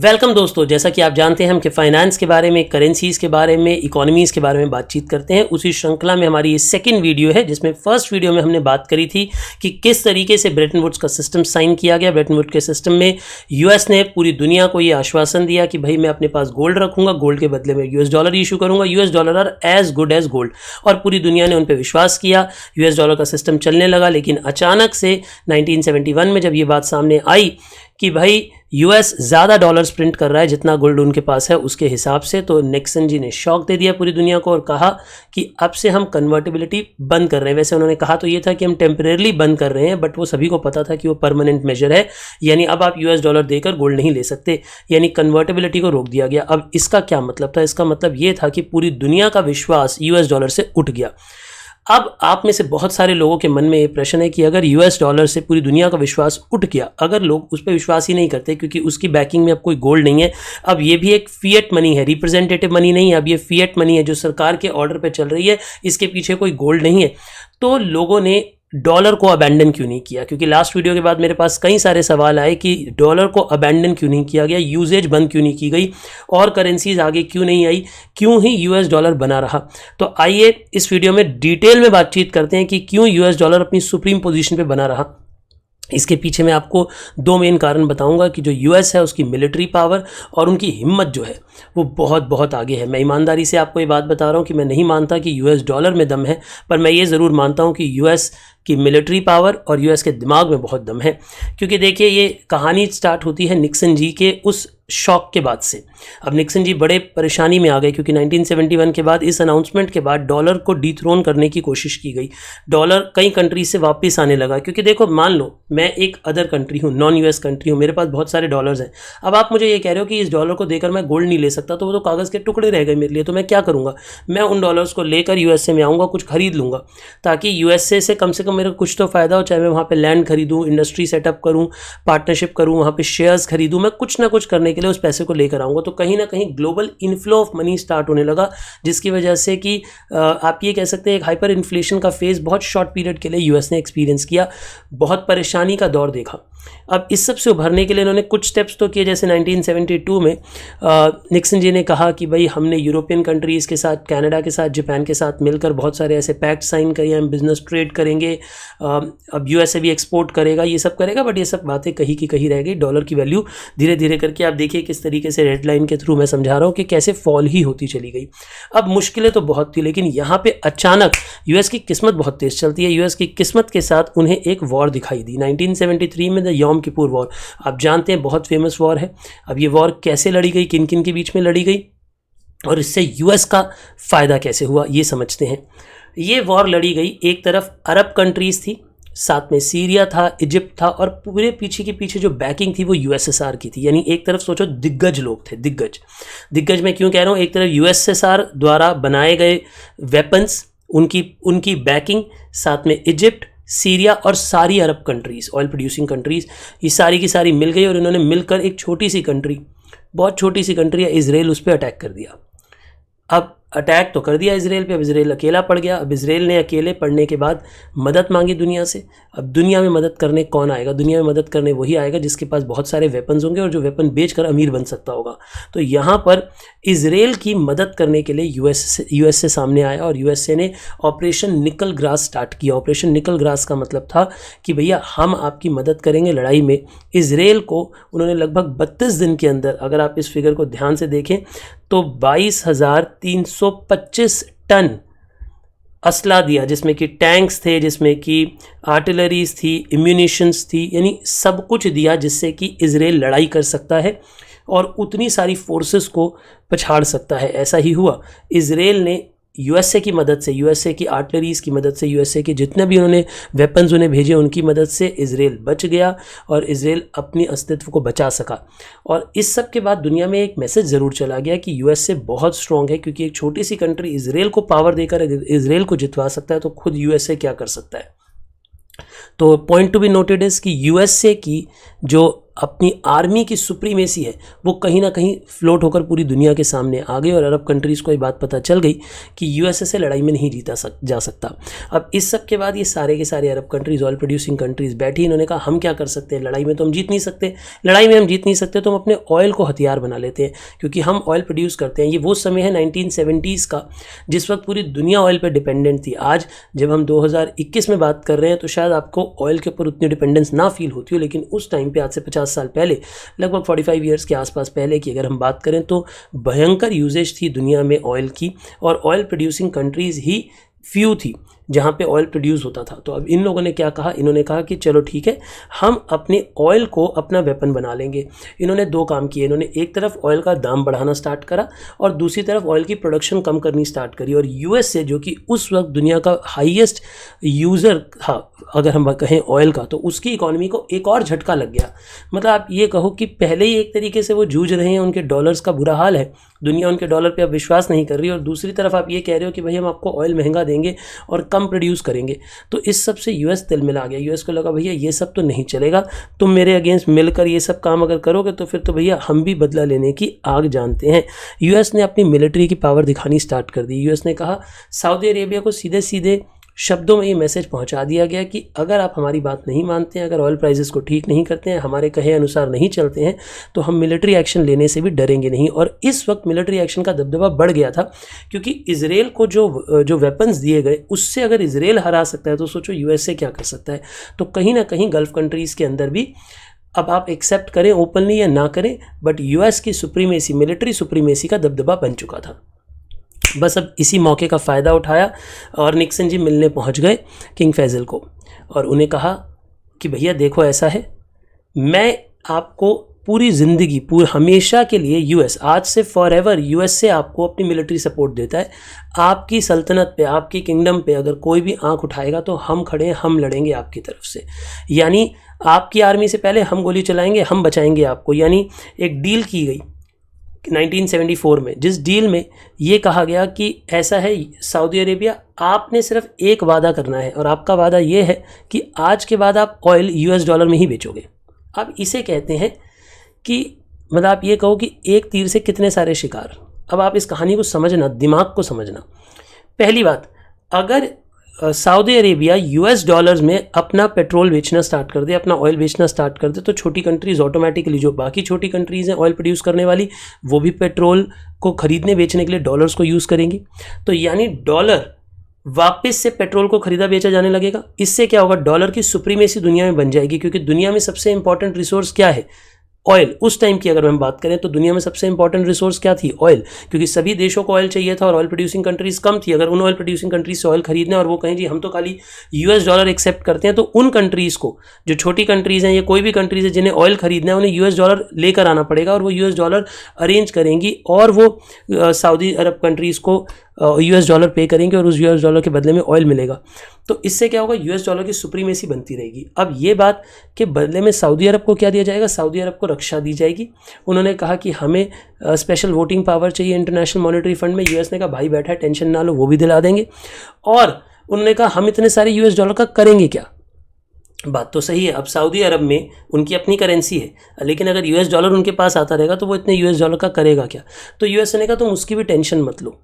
Welcome दोस्तों, जैसा कि आप जानते हैं हम कि फाइनेंस के बारे में, करेंसीज के बारे में, इकोनॉमीज़ के बारे में बातचीत करते हैं। उसी श्रृंखला में हमारी ये सेकंड वीडियो है, जिसमें फर्स्ट वीडियो में हमने बात करी थी कि किस तरीके से ब्रेटन वुड्स का सिस्टम साइन किया गया। ब्रेटन वुड्स के सिस्टम में यूएस ने पूरी दुनिया को ये आश्वासन दिया कि भाई मैं अपने पास गोल्ड रखूंगा, गोल्ड के बदले में यूएस डॉलर इशू करूंगा, US dollar are as good as gold. और पूरी दुनिया ने उन पर विश्वास किया, यूएस डॉलर का सिस्टम चलने लगा। लेकिन अचानक से 1971 में जब ये बात सामने आई कि भाई यूएस ज़्यादा डॉलर्स प्रिंट कर रहा है जितना गोल्ड उनके पास है उसके हिसाब से, तो निक्सन जी ने शॉक दे दिया पूरी दुनिया को और कहा कि अब से हम कन्वर्टिबिलिटी बंद कर रहे हैं। वैसे उन्होंने कहा तो ये था कि हम टेम्परेरली बंद कर रहे हैं, बट वो सभी को पता था कि वो परमानेंट मेजर है, यानी अब आप यूएस डॉलर देकर गोल्ड नहीं ले सकते, यानी कन्वर्टिबिलिटी को रोक दिया गया। अब इसका क्या मतलब था? इसका मतलब ये था कि पूरी दुनिया का विश्वास यूएस डॉलर से उठ गया। अब आप में से बहुत सारे लोगों के मन में ये प्रश्न है कि अगर यूएस डॉलर से पूरी दुनिया का विश्वास उठ गया, अगर लोग उस पर विश्वास ही नहीं करते क्योंकि उसकी बैकिंग में अब कोई गोल्ड नहीं है, अब ये भी एक फिएट मनी है, रिप्रेजेंटेटिव मनी नहीं है, अब ये फिएट मनी है जो सरकार के ऑर्डर पे चल रही है, इसके पीछे कोई गोल्ड नहीं है, तो लोगों ने डॉलर को अबैंडन क्यों नहीं किया? क्योंकि लास्ट वीडियो के बाद मेरे पास कई सारे सवाल आए कि डॉलर को अबैंडन क्यों नहीं किया गया, यूजेज बंद क्यों नहीं की गई और करेंसीज आगे क्यों नहीं आई, क्यों ही यूएस डॉलर बना रहा। तो आइए इस वीडियो में डिटेल में बातचीत करते हैं कि क्यों यूएस डॉलर अपनी सुप्रीम पोजीशन पे बना रहा। इसके पीछे मैं आपको दो मेन कारण बताऊंगा कि जो यूएस है उसकी मिलिट्री पावर और उनकी हिम्मत जो है वो बहुत बहुत आगे है। मैं ईमानदारी से आपको ये बात बता रहा हूँ कि मैं नहीं मानता कि यूएस डॉलर में दम है, पर मैं ये ज़रूर मानता हूँ कि यूएस की मिलिट्री पावर और यूएस के दिमाग में बहुत दम है। क्योंकि देखिए, ये कहानी स्टार्ट होती है निक्सन जी के उस शॉक के बाद से। अब निक्सन जी बड़े परेशानी में आ गए क्योंकि 1971 के बाद, इस अनाउंसमेंट के बाद डॉलर को डिथ्रोन करने की कोशिश की गई। डॉलर कई कंट्री से वापस आने लगा क्योंकि देखो, मान लो मैं एक अदर कंट्री हूँ, नॉन यूएस कंट्री हूँ, मेरे पास बहुत सारे डॉलर्स हैं। अब आप मुझे ये कह रहे हो कि इस डॉलर को देकर मैं गोल्ड नहीं ले सकता, तो वो तो कागज़ के टुकड़े रह गए मेरे लिए। तो मैं क्या करूँगा? मैं उन डॉलर्स को लेकर यूएसए में आऊँगा, कुछ खरीद लूँगा, ताकि यूएसए से कम मेरे को कुछ तो फ़ायदा हो। चाहे मैं वहाँ पे लैंड खरीदूँ, इंडस्ट्री सेटअप करूँ, पार्टनरशिप करूँ, वहाँ पे शेयर्स खरीदूँ, मैं कुछ ना कुछ करने के लिए उस पैसे को लेकर आऊँगा। तो कहीं ना कहीं global inflow of money start होने लगा, जिसकी वजह से कि आप ये कह सकते हैं एक हाइपर इन्फ्लेशन का फेज़ बहुत शॉर्ट पीरियड के लिए यूएस ने एक्सपीरियंस किया, बहुत परेशानी का दौर देखा। अब इस सब से उभरने के लिए इन्होंने कुछ स्टेप्स तो किए। जैसे 1972 में निक्सन जी ने कहा कि भाई हमने यूरोपियन कंट्रीज़ के साथ, कनाडा के साथ, जापान के साथ मिलकर बहुत सारे ऐसे पैक्ट साइन किए, हम बिजनेस ट्रेड करेंगे, अब यूएसए भी एक्सपोर्ट करेगा, ये सब करेगा। बट ये सब बातें कहीं की कहीं रह गई। डॉलर की वैल्यू धीरे धीरे करके आप देखिए किस तरीके से रेड लाइन के थ्रू मैं समझा रहा हूँ कि कैसे फॉल ही होती चली गई। अब मुश्किलें तो बहुत थी, लेकिन यहाँ पे अचानक यूएस की किस्मत बहुत तेज चलती है। यूएस की किस्मत के साथ उन्हें एक वॉर दिखाई दी 1973 में, द यौम किपुर वॉर। आप जानते हैं बहुत फेमस वॉर है। अब ये वॉर कैसे लड़ी गई, किन किन के बीच में लड़ी गई और इससे यूएस का फ़ायदा कैसे हुआ, ये समझते हैं। ये वॉर लड़ी गई, एक तरफ अरब कंट्रीज़ थी, साथ में सीरिया था, इजिप्ट था, और पूरे पीछे के पीछे जो बैकिंग थी वो यूएसएसआर की थी। यानी एक तरफ सोचो दिग्गज लोग थे, दिग्गज मैं क्यों कह रहा हूँ, एक तरफ यूएसएसआर द्वारा बनाए गए वेपन्स, उनकी बैकिंग, साथ में इजिप्ट, सीरिया और सारी अरब कंट्रीज़, ऑयल प्रोड्यूसिंग कंट्रीज़, ये सारी की सारी मिल गई और इन्होंने मिलकर एक छोटी सी कंट्री, बहुत छोटी सी कंट्री है इजराइल, उस पर अटैक कर दिया। अब अटैक तो कर दिया इजराइल पे, अब इजराइल अकेला पड़ गया। अब इजराइल ने अकेले पड़ने के बाद मदद मांगी दुनिया से। अब दुनिया में मदद करने कौन आएगा? दुनिया में मदद करने वही आएगा जिसके पास बहुत सारे वेपन्स होंगे और जो वेपन बेचकर अमीर बन सकता होगा। तो यहाँ पर इजराइल की मदद करने के लिए यूएस से सामने आया और यूएसए ने ऑपरेशन निकल ग्रास स्टार्ट किया। ऑपरेशन निकल ग्रास का मतलब था कि भैया हम आपकी मदद करेंगे लड़ाई में। इजराइल को उन्होंने लगभग 32 दिन के अंदर, अगर आप इस फिगर को ध्यान से देखें तो 22,325 टन असला दिया, जिसमें कि टैंक्स थे, जिसमें कि आर्टिलरीज थी, इम्यूनिशंस थी, यानी सब कुछ दिया जिससे कि इजराइल लड़ाई कर सकता है और उतनी सारी फोर्सेस को पछाड़ सकता है। ऐसा ही हुआ। इजराइल ने यूएसए की मदद से, यूएसए की आर्टिलरीज की मदद से, यूएसए के जितने भी उन्होंने वेपन्स उन्हें भेजे उनकी मदद से इजराइल बच गया और इजराइल अपनी अस्तित्व को बचा सका। और इस सब के बाद दुनिया में एक मैसेज ज़रूर चला गया कि यूएसए बहुत स्ट्रॉन्ग है, क्योंकि एक छोटी सी कंट्री इजराइल को पावर देकर अगर इजराइल को जितवा सकता है तो खुद यूएसए क्या कर सकता है। तो point to be noted is कि यूएसए की जो अपनी आर्मी की सुप्रीमेसी है वो कहीं ना कहीं फ्लोट होकर पूरी दुनिया के सामने आ गई और अरब कंट्रीज़ को ये बात पता चल गई कि यूएसए से लड़ाई में नहीं जा सकता। अब इस सब के बाद ये सारे के सारे अरब कंट्रीज़, ऑयल प्रोड्यूसिंग कंट्रीज़ बैठी, इन्होंने कहा हम क्या कर सकते हैं, लड़ाई में तो हम जीत नहीं सकते, लड़ाई में हम जीत नहीं सकते तो हम अपने ऑयल को हथियार बना लेते हैं, क्योंकि हम ऑयल प्रोड्यूस करते हैं। ये वो समय है 1970s का जिस वक्त पूरी दुनिया ऑयल पर डिपेंडेंट थी। आज जब हम 2021 में बात कर रहे हैं तो शायद आपको ऑयल के ऊपर उतनी डिपेंडेंस ना फील होती हो, लेकिन उस टाइम पे आज से 50 साल पहले, लगभग 45 ईयर्स के आसपास पहले की अगर हम बात करें तो भयंकर यूजेज थी दुनिया में ऑयल की, और ऑयल प्रोड्यूसिंग कंट्रीज़ ही फ्यू थी जहाँ पे ऑयल प्रोड्यूस होता था। तो अब इन लोगों ने क्या कहा, इन्होंने कहा कि चलो ठीक है, हम अपने ऑयल को अपना वेपन बना लेंगे। इन्होंने दो काम किए, इन्होंने एक तरफ ऑयल का दाम बढ़ाना स्टार्ट करा और दूसरी तरफ ऑयल की प्रोडक्शन कम करनी स्टार्ट करी। और यूएस से, जो कि उस वक्त दुनिया का हाईएस्ट यूज़र था अगर हम कहें ऑयल का, तो उसकी इकॉनमी को एक और झटका लग गया। मतलब आप ये कहो कि पहले ही एक तरीके से वो जूझ रहे हैं, उनके डॉलर्स का बुरा हाल है, दुनिया उनके डॉलर पे अब विश्वास नहीं कर रही, और दूसरी तरफ आप ये कह रहे हो कि भाई हम आपको ऑयल महंगा देंगे और कम प्रोड्यूस करेंगे। तो इस सब से यूएस तिलमिला गया। यूएस को लगा भैया ये सब तो नहीं चलेगा, तुम मेरे अगेंस्ट मिलकर ये सब काम अगर करोगे तो फिर तो भैया हम भी बदला लेने की आग जानते हैं। यूएस ने अपनी मिलिट्री की पावर दिखानी स्टार्ट कर दी। यूएस ने कहा, सऊदी अरेबिया को सीधे सीधे शब्दों में ये मैसेज पहुंचा दिया गया कि अगर आप हमारी बात नहीं मानते हैं, अगर ऑयल प्राइसेस को ठीक नहीं करते हैं, हमारे कहे अनुसार नहीं चलते हैं, तो हम मिलिट्री एक्शन लेने से भी डरेंगे नहीं। और इस वक्त मिलिट्री एक्शन का दबदबा बढ़ गया था, क्योंकि इजराइल को जो वेपन्स दिए गए उससे अगर इजराइल हरा सकता है तो सोचो यूएसए क्या कर सकता है। तो कहीं ना कहीं गल्फ कंट्रीज़ के अंदर भी, अब आप एक्सेप्ट करें ओपनली या ना करें, बट यूएस की सुप्रीमेसी, मिलिट्री सुप्रीमेसी का दबदबा बन चुका था। बस अब इसी मौके का फ़ायदा उठाया और निक्सन जी मिलने पहुंच गए किंग फैज़ल को, और उन्हें कहा कि भैया देखो ऐसा है, मैं आपको पूरी ज़िंदगी, हमेशा के लिए यूएस, आज से फॉर एवर यूएस से आपको अपनी मिलिट्री सपोर्ट देता है। आपकी सल्तनत पे, आपकी किंगडम पे अगर कोई भी आंख उठाएगा तो हम खड़े हैं, हम लड़ेंगे आपकी तरफ से। यानी आपकी आर्मी से पहले हम गोली चलाएंगे, हम बचाएंगे आपको। यानी एक डील की गई 1974 में, जिस डील में ये कहा गया कि ऐसा है सऊदी अरेबिया, आपने सिर्फ एक वादा करना है, और आपका वादा ये है कि आज के बाद आप ऑयल यूएस डॉलर में ही बेचोगे। अब इसे कहते हैं कि मतलब आप ये कहो कि एक तीर से कितने सारे शिकार। अब आप इस कहानी को समझना, दिमाग को समझना। पहली बात, अगर सऊदी अरेबिया यूएस डॉलर्स में अपना पेट्रोल बेचना स्टार्ट कर दे, अपना ऑयल बेचना स्टार्ट कर दे, तो छोटी कंट्रीज़ ऑटोमेटिकली, जो बाकी छोटी कंट्रीज़ हैं ऑयल प्रोड्यूस करने वाली, वो भी पेट्रोल को खरीदने बेचने के लिए डॉलर्स को यूज़ करेंगी। तो यानी डॉलर वापस से पेट्रोल को खरीदा बेचा जाने लगेगा। इससे क्या होगा, डॉलर की सुप्रीमेसी दुनिया में बन जाएगी, क्योंकि दुनिया में सबसे इंपॉर्टेंट रिसोर्स क्या है, ऑयल। उस टाइम की अगर हम बात करें तो दुनिया में सबसे इंपॉर्टेंट रिसोर्स क्या थी, ऑयल, क्योंकि सभी देशों को ऑयल चाहिए था और ऑयल प्रोड्यूसिंग कंट्रीज कम थी। अगर उन ऑयल प्रोड्यूसिंग कंट्रीज से ऑयल खरीदने और वो कहें जी हम तो खाली यूएस डॉलर एक्सेप्ट करते हैं, तो उन कंट्रीज़ को, जो छोटी कंट्रीज़ हैं या कोई भी कंट्रीज़ है जिन्हें ऑयल खरीदना है, उन्हें यूएस डॉलर लेकर आना पड़ेगा, और वो यूएस डॉलर अरेंज करेंगी और वो सऊदी अरब कंट्रीज़ को यूएस डॉलर पे करेंगे और उस यूएस डॉलर के बदले में ऑयल मिलेगा। तो इससे क्या होगा, यूएस डॉलर की सुप्रीमेसी बनती रहेगी। अब ये बात के बदले में सऊदी अरब को क्या दिया जाएगा, सऊदी अरब को रक्षा दी जाएगी। उन्होंने कहा कि हमें स्पेशल वोटिंग पावर चाहिए इंटरनेशनल मॉनेटरी फंड में। यूएस ने कहा भाई बैठा है, टेंशन ना लो, वो भी दिला देंगे। और उन्होंने कहा हम इतने सारे यूएस डॉलर का करेंगे क्या। बात तो सही है, अब सऊदी अरब में उनकी अपनी करेंसी है, लेकिन अगर यूएस डॉलर उनके पास आता रहेगा तो वो इतने यूएस डॉलर का करेगा क्या। तो यूएस ने कहा तुम उसकी भी टेंशन मत लो,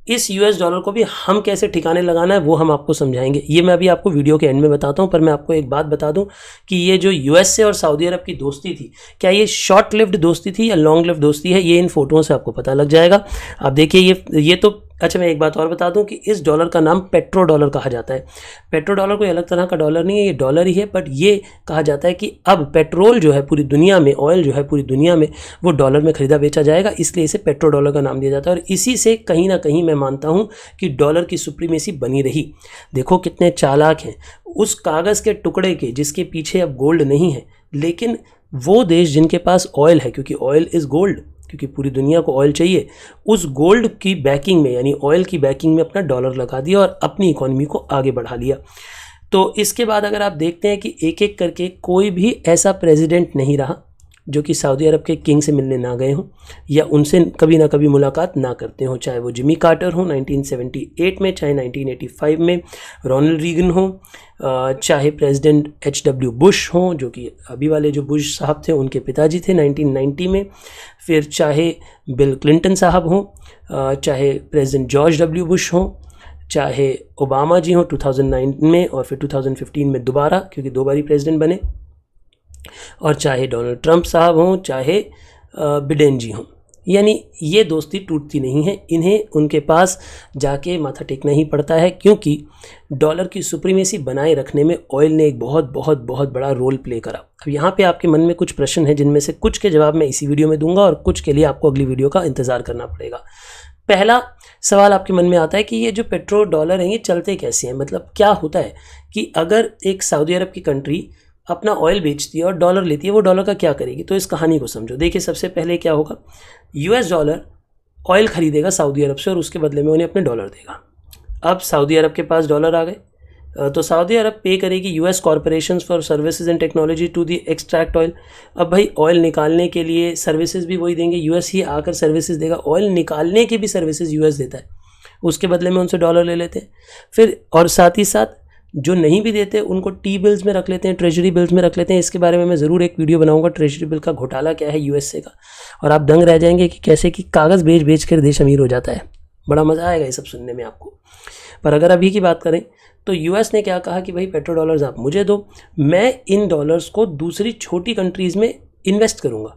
इस यूएस डॉलर को भी हम कैसे ठिकाने लगाना है वो हम आपको समझाएंगे। ये मैं अभी आपको वीडियो के एंड में बताता हूँ, पर मैं आपको एक बात बता दूं कि ये जो यूएसए और सऊदी अरब की दोस्ती थी, क्या ये शॉर्ट लिव्ड दोस्ती थी या लॉन्ग लिव्ड दोस्ती है, ये इन फोटोओं से आपको पता लग जाएगा। आप देखिए ये तो अच्छा, मैं एक बात और बता दूं कि इस डॉलर का नाम पेट्रो डॉलर कहा जाता है। पेट्रो डॉलर कोई अलग तरह का डॉलर नहीं है, ये डॉलर ही है, बट ये कहा जाता है कि अब पेट्रोल जो है पूरी दुनिया में, ऑयल जो है पूरी दुनिया में, वो डॉलर में खरीदा बेचा जाएगा, इसलिए इसे पेट्रो डॉलर का नाम दिया जाता है। और इसी से कहीं ना कहीं मैं मानता हूँ कि डॉलर की सुप्रीमेसी बनी रही। देखो कितने चालाक हैं, उस कागज़ के टुकड़े के जिसके पीछे अब गोल्ड नहीं है, लेकिन वो देश जिनके पास ऑयल है, क्योंकि ऑयल इज़ गोल्ड, क्योंकि पूरी दुनिया को ऑयल चाहिए, उस गोल्ड की बैकिंग में, यानी ऑयल की बैकिंग में अपना डॉलर लगा दिया और अपनी इकोनॉमी को आगे बढ़ा लिया। तो इसके बाद अगर आप देखते हैं कि एक एक करके कोई भी ऐसा प्रेसिडेंट नहीं रहा जो कि सऊदी अरब के किंग से मिलने ना गए हों या उनसे कभी ना कभी मुलाकात ना करते हों, चाहे वो जिमी कार्टर हो 1978 में, चाहे 1985 में रोनाल्ड रीगन हो, चाहे प्रेसिडेंट HW बुश हों जो कि अभी वाले जो बुश साहब थे उनके पिताजी थे 1990 में, फिर चाहे बिल क्लिंटन साहब हों, चाहे प्रेसिडेंट जॉर्ज W बुश हों, चाहे ओबामा जी हों 2009 में और फिर 2015 में दोबारा, क्योंकि 2 बारी प्रेसिडेंट बने, और चाहे डोनाल्ड ट्रंप साहब हों, चाहे बिडेन जी हों। यानी ये दोस्ती टूटती नहीं है, इन्हें उनके पास जाके माथा टेकना ही पड़ता है, क्योंकि डॉलर की सुप्रीमेसी बनाए रखने में ऑयल ने एक बहुत बहुत बहुत बड़ा रोल प्ले करा। अब यहाँ पे आपके मन में कुछ प्रश्न हैं जिनमें से कुछ के जवाब मैं इसी वीडियो में दूंगा और कुछ के लिए आपको अगली वीडियो का इंतज़ार करना पड़ेगा। पहला सवाल आपके मन में आता है कि ये जो पेट्रो डॉलर हैं ये चलते कैसे हैं, मतलब क्या होता है कि अगर एक सऊदी अरब की कंट्री अपना ऑयल बेचती है और डॉलर लेती है, वो डॉलर का क्या करेगी। तो इस कहानी को समझो। देखिए, सबसे पहले क्या होगा, US डॉलर ऑयल खरीदेगा सऊदी अरब से और उसके बदले में उन्हें अपने डॉलर देगा। अब सऊदी अरब के पास डॉलर आ गए तो सऊदी अरब पे करेगी US corporations for services and technology to the extract oil. अब भाई ऑयल निकालने के लिए सर्विसेज भी वही देंगे, US ही आकर सर्विसेज देगा। ऑयल निकालने की भी सर्विसेज US देता है, उसके बदले में उनसे डॉलर ले लेते हैं। फिर और साथ ही साथ जो नहीं भी देते उनको T बिल्स में रख लेते हैं, ट्रेजरी बिल्स में रख लेते हैं। इसके बारे में मैं ज़रूर एक वीडियो बनाऊंगा, ट्रेजरी बिल का घोटाला क्या है USA का, और आप दंग रह जाएंगे कि कैसे कि कागज़ बेच कर देश अमीर हो जाता है। बड़ा मज़ा आएगा ये सब सुनने में आपको। पर अगर अभी की बात करें तो US ने क्या कहा कि भाई पेट्रो डॉलर्स आप मुझे दो, मैं इन डॉलर्स को दूसरी छोटी कंट्रीज़ में इन्वेस्ट करूँगा।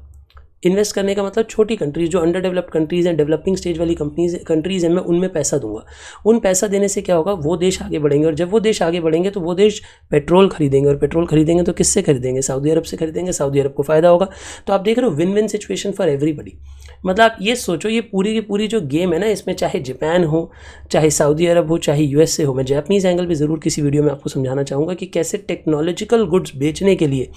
इन्वेस्ट करने का मतलब छोटी कंट्रीज़ जो अंडर डेवलप्ड कंट्रीज़ हैं, डेवलपिंग स्टेज वाली कंट्रीज़ हैं, मैं उनमें पैसा दूंगा। उन पैसा देने से क्या होगा, वो देश आगे बढ़ेंगे, और जब वो देश आगे बढ़ेंगे तो वो देश पेट्रोल खरीदेंगे, और पेट्रोल खरीदेंगे तो किससे खरीदेंगे, सऊदी अरब से खरीदेंगे। सऊदी अरब को फ़ायदा होगा। तो आप देख रहे हो win win situation for everybody. मतलब आप ये सोचो, ये पूरी की पूरी जो गेम है ना, इसमें चाहे जापान हो, चाहे सऊदी अरब हो, चाहे USA हो, मैं जापानीज़ एंगल भी ज़रूर किसी वीडियो में आपको समझाना चाहूँगा कि कैसे टेक्नोलॉजिकल गुड्स बेचने के लिए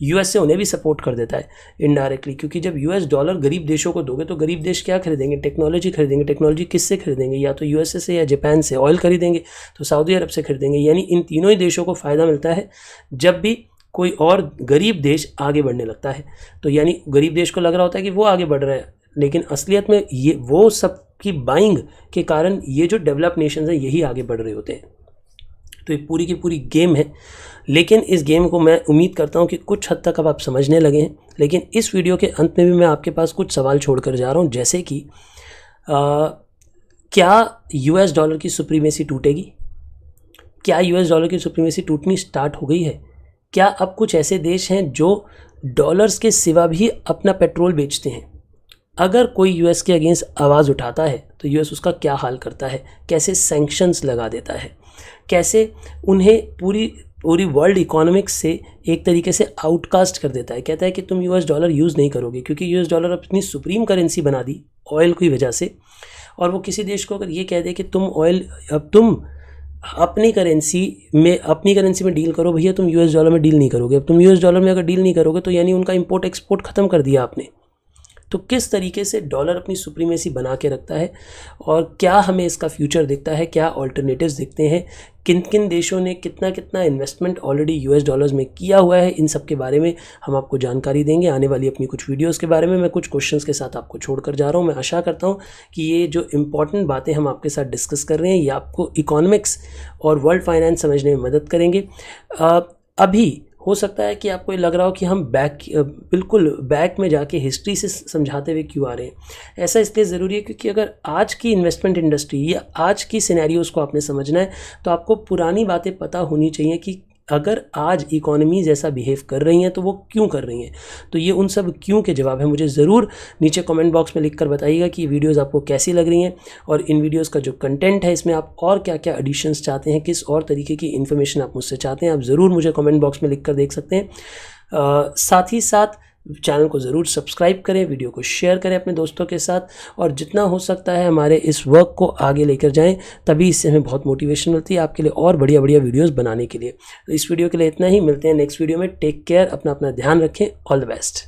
USA उन्हें भी सपोर्ट कर देता है इनडायरेक्टली, क्योंकि जब US डॉलर गरीब देशों को दोगे तो गरीब देश क्या खरीदेंगे, टेक्नोलॉजी खरीदेंगे। टेक्नोलॉजी किससे खरीदेंगे, या तो USA से या जापान से। ऑयल खरीदेंगे तो सऊदी अरब से खरीदेंगे। यानी इन तीनों ही देशों को फ़ायदा मिलता है जब भी कोई और गरीब देश आगे बढ़ने लगता है। तो यानी गरीब देश को लग रहा होता है कि वो आगे बढ़ रहा है, लेकिन असलियत में ये वो सब की बाइंग के कारण ये जो डेवलप नेशंस हैं यही आगे बढ़ रहे होते हैं। तो ये पूरी की पूरी गेम है, लेकिन इस गेम को मैं उम्मीद करता हूँ कि कुछ हद तक अब आप समझने लगे हैं। लेकिन इस वीडियो के अंत में भी मैं आपके पास कुछ सवाल छोड़ कर जा रहा हूँ, जैसे कि क्या US डॉलर की सुप्रीमेसी टूटेगी? क्या US डॉलर की सुप्रीमेसी टूटनी स्टार्ट हो गई है? क्या अब कुछ ऐसे देश हैं जो डॉलर्स के सिवा भी अपना पेट्रोल बेचते हैं? अगर कोई US के अगेंस्ट आवाज़ उठाता है तो US उसका क्या हाल करता है? कैसे सैंक्शंस लगा देता है? कैसे उन्हें पूरी वर्ल्ड इकोनॉमिक्स से एक तरीके से आउटकास्ट कर देता है? कहता है कि तुम US डॉलर यूज़ नहीं करोगे, क्योंकि US डॉलर अपनी सुप्रीम करेंसी बना दी ऑयल की वजह से। और वो किसी देश को अगर ये कह दे कि तुम ऑयल, अब तुम अपनी करेंसी में डील करो भैया, तुम US डॉलर में डील नहीं करोगे। अब तुम US डॉलर में अगर डील नहीं करोगे तो यानी उनका इंपोर्ट एक्सपोर्ट ख़त्म कर दिया आपने। तो किस तरीके से डॉलर अपनी सुप्रीमेसी बना के रखता है, और क्या हमें इसका फ्यूचर दिखता है, क्या ऑल्टरनेटिव्स दिखते हैं, किन किन देशों ने कितना कितना इन्वेस्टमेंट ऑलरेडी US डॉलर्स में किया हुआ है, इन सब के बारे में हम आपको जानकारी देंगे आने वाली अपनी कुछ वीडियोस के बारे में। मैं कुछ क्वेश्चंस के साथ आपको छोड़कर जा रहा हूं। मैं आशा करता हूं कि ये जो इंपॉर्टेंट बातें हम आपके साथ डिस्कस कर रहे हैं ये आपको इकोनॉमिक्स और वर्ल्ड फाइनेंस समझने में मदद करेंगे। अभी हो सकता है कि आपको ये लग रहा हो कि हम बिल्कुल बैक में जाके हिस्ट्री से समझाते हुए क्यों आ रहे हैं। ऐसा इसलिए ज़रूरी है क्योंकि अगर आज की इन्वेस्टमेंट इंडस्ट्री या आज की सिनेरियोज़ को आपने समझना है तो आपको पुरानी बातें पता होनी चाहिए कि अगर आज इकोनॉमीज़ ऐसा बिहेव कर रही हैं तो वो क्यों कर रही हैं। तो ये उन सब क्यों के जवाब है। मुझे ज़रूर नीचे कमेंट बॉक्स में लिखकर बताइएगा कि ये वीडियोज़ आपको कैसी लग रही हैं, और इन वीडियोज़ का जो कंटेंट है इसमें आप और क्या क्या एडिशंस चाहते हैं, किस और तरीके की इन्फॉर्मेशन आप मुझसे चाहते हैं, आप ज़रूर मुझे कमेंट बॉक्स में लिख कर देख सकते हैं। साथ ही साथ चैनल को ज़रूर सब्सक्राइब करें, वीडियो को शेयर करें अपने दोस्तों के साथ, और जितना हो सकता है हमारे इस वर्क को आगे लेकर जाएं, तभी इससे हमें बहुत मोटिवेशन मिलती है आपके लिए और बढ़िया बढ़िया वीडियोस बनाने के लिए। तो इस वीडियो के लिए इतना ही, मिलते हैं नेक्स्ट वीडियो में। टेक केयर, अपना ध्यान रखें। All the best.